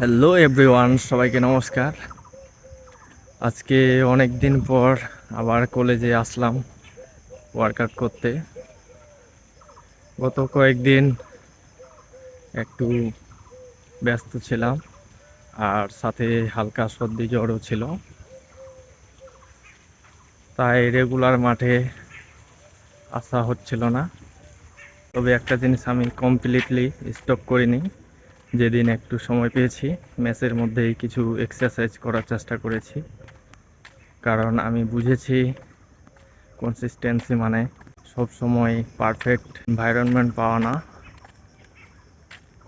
Hello everyone, সবাইকে নমস্কার। আজকে অনেক দিন পর আবার কলেজে আসলাম ওয়ার্কআউট করতে। গত কয়েকদিন একটু ব্যস্ত ছিলাম, আর সাথে হালকা সর্দি জ্বরও ছিল, তাই রেগুলার মাঠে আসা হচ্ছিল না। তবে একটা জিনিস আমি কমপ্লিটলি স্টপ করিনি। যেদিন একটু সময় পেয়েছি, ম্যাচের মধ্যেই কিছু এক্সারসাইজ করার চেষ্টা করেছি, কারণ আমি বুঝেছি কনসিস্টেন্সি মানে সব সময় পারফেক্ট এনভায়রনমেন্ট পাওয়া না।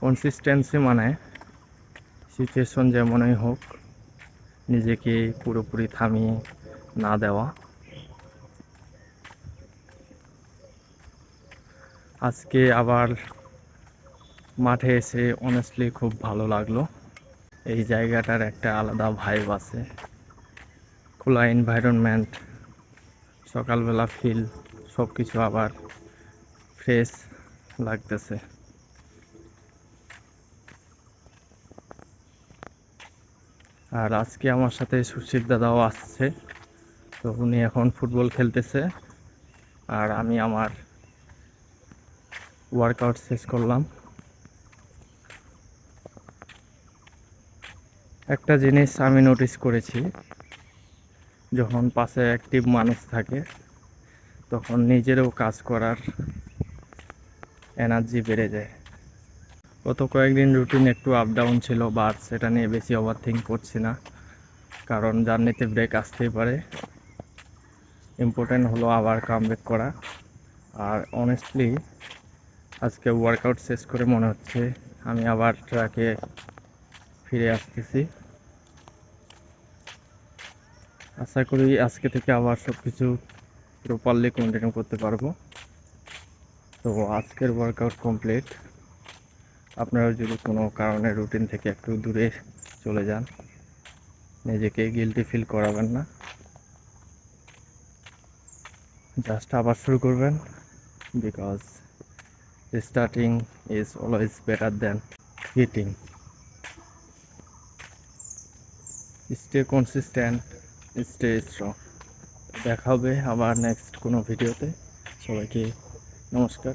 কনসিস্টেন্সি মানে সিচুয়েশন যেমনই হোক নিজেকে পুরোপুরি থামিয়ে না দেওয়া। আজকে আবার মাঠে এসে অনেস্টলি খুব ভালো লাগলো। এই জায়গাটার একটা আলাদা ভাইব আছে, খোলা এনভায়রনমেন্ট, সকালবেলা ফিল, সব কিছু আবার ফ্রেশ লাগতেছে। আর আজকে আমার সাথে সুশীল দাদাও আসছে, তো উনি এখন ফুটবল খেলতেছে, আর আমি আমার ওয়ার্কআউট শেষ করলাম। একটা জিনিস আমি নোটিস করেছি, যখন পাশে অ্যাক্টিভ মানুষ থাকে তখন নিজেরও কাজ করার এনার্জি বেড়ে যায়। গত কয়েকদিন রুটিন একটু আপ ডাউন ছিল, বাট সেটা নিয়ে বেশি ওভার থিঙ্ক করছি না, কারণ জার্নিতে ব্রেক আসতেই পারে। ইম্পর্টেন্ট হলো আবার কামব্যাক করা। আর অনেস্টলি আজকে ওয়ার্কআউট শেষ করে মনে হচ্ছে আমি আবার ট্র্যাকে ফিরে আসতেছি। আশা করি আজকে থেকে আবার সব কিছু প্রপারলি কন্টিনিউ করতে পারবো। তো আজকের ওয়ার্কআউট কমপ্লিট। আপনারা যদি কোনো কারণে রুটিন থেকে একটু দূরে চলে যান, নিজেকে গিল্টি ফিল করাবেন না, জাস্ট আবার শুরু করবেন, because starting is always better than hitting. Stay consistent, stay strong. দেখা হবে আবার নেক্সট কোনো ভিডিওতে। সবাইকে নমস্কার।